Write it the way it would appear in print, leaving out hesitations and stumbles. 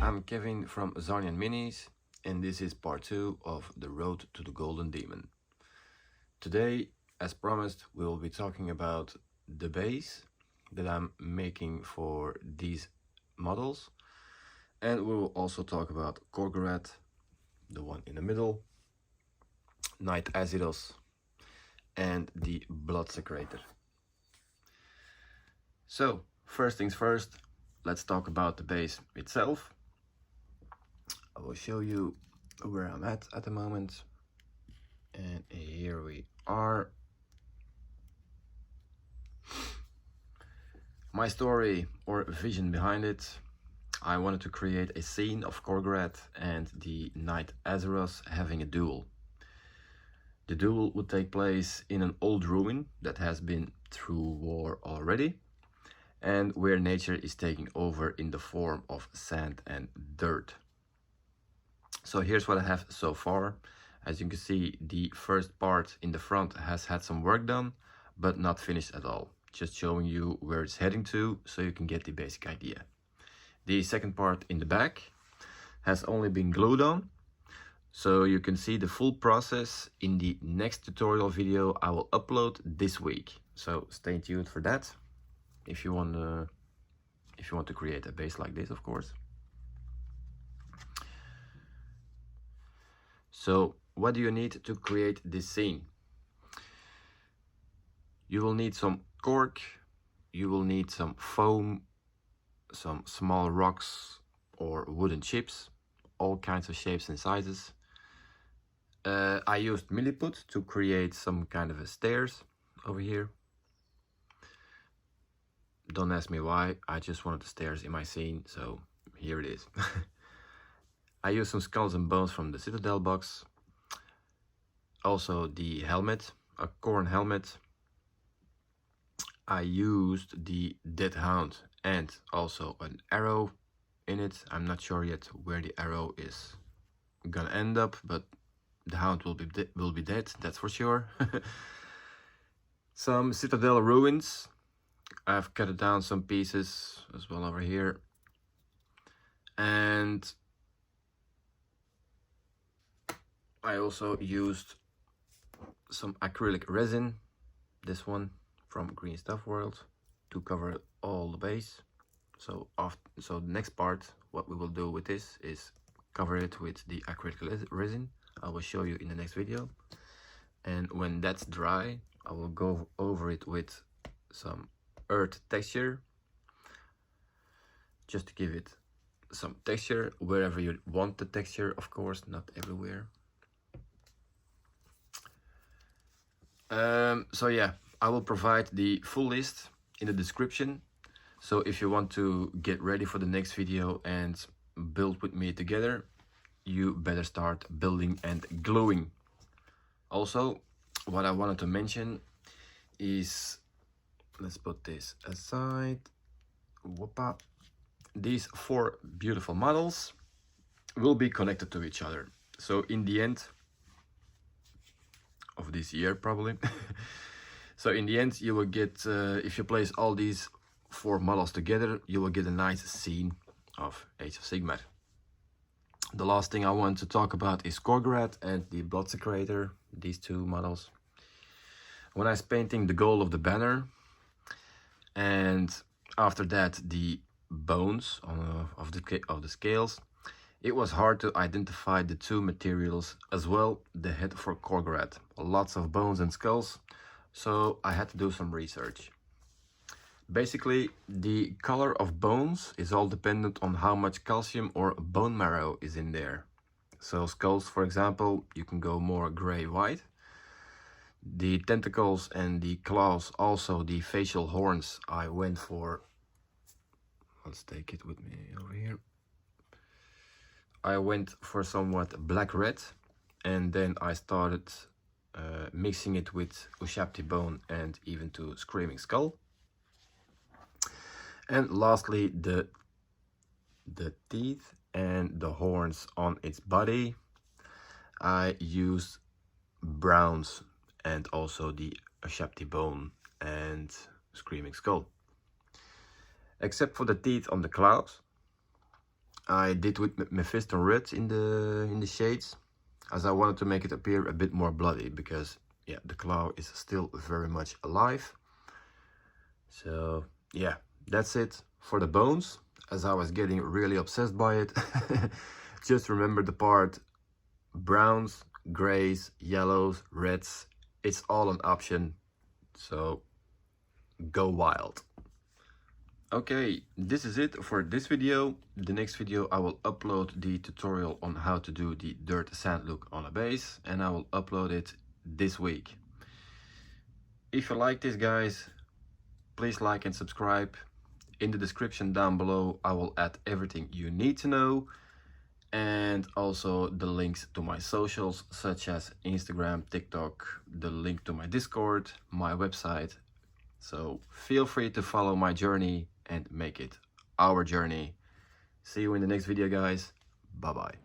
I'm Kevin from Zarnian Minis, and this is part 2 of The Road to the Golden Demon. Today, as promised, we will be talking about the base that I'm making for these models, and we will also talk about Cork, the one in the middle, Night Azidos, and the Blood Secretor. So, first things first, let's talk about the base itself. I will show you where I'm at the moment, and here we are. My story or vision behind it: I wanted to create a scene of Khorne and the Knight Azeroth having a duel. The duel would take place in an old ruin that has been through war already, and where nature is taking over in the form of sand and dirt. So here's what I have so far. As you can see, the first part in the front has had some work done, but not finished at all. Just showing you where it's heading to, so you can get the basic idea. The second part in the back has only been glued on, so you can see the full process in the next tutorial video I will upload this week. So stay tuned for that, if you want to create a base like this, of course. So what do you need to create this scene? You will need some cork, you will need some foam, some small rocks or wooden chips, all kinds of shapes and sizes. I used miliput to create some kind of a stairs over here. Don't ask me why, I just wanted the stairs in my scene, so here it is. I used some skulls and bones from the Citadel box. Also the helmet, a Khorne helmet. I used the dead hound and also an arrow in it. I'm not sure yet where the arrow is gonna end up, but the hound will be dead, that's for sure. Some Citadel ruins. I've cut down some pieces as well over here. And I also used some acrylic resin, this one from Green Stuff World, to cover all the base. So the next part, what we will do with this is cover it with the acrylic resin. I will show you in the next video. And when that's dry, I will go over it with some earth texture, just to give it some texture wherever you want the texture, of course, not everywhere. So yeah, I will provide the full list in the description. So if you want to get ready for the next video and build with me together, you better start building and gluing. Also, what I wanted to mention is, let's put this aside. Whoopa. These 4 beautiful models will be connected to each other. So in the end of this year, probably. So in the end, you will get, if you place all these 4 models together, you will get a nice scene of Age of Sigmar. The last thing I want to talk about is Khorne and the Blood Secretor, these 2 models. When I was painting the gold of the banner, and after that the bones of the scales, it was hard to identify the 2 materials, as well the head for Khorne. Lots of bones and skulls, so I had to do some research. Basically, the color of bones is all dependent on how much calcium or bone marrow is in there. So skulls, for example, you can go more gray-white. The tentacles and the claws, also the facial horns, I went for, let's take it with me over here. I went for somewhat black-red, and then I started mixing it with Ushabti bone and even to Screaming Skull. And lastly, the teeth and the horns on its body, I used browns and also the Ushabti bone and Screaming Skull. Except for the teeth on the claws, I did with Mephisto Red in the shades, as I wanted to make it appear a bit more bloody, because yeah, the claw is still very much alive. So yeah, that's it for the bones, as I was getting really obsessed by it. Just remember the part browns, grays, yellows, reds, it's all an option, so go wild. Okay, this is it for this video. The next video I will upload the tutorial on how to do the dirt sand look on a base, and I will upload it this week. If you like this, guys, please like and subscribe. In the description down below I will add everything you need to know, and also the links to my socials such as Instagram, TikTok, the link to my Discord, my website. So feel free to follow my journey and make it our journey. See you in the next video, guys. Bye bye.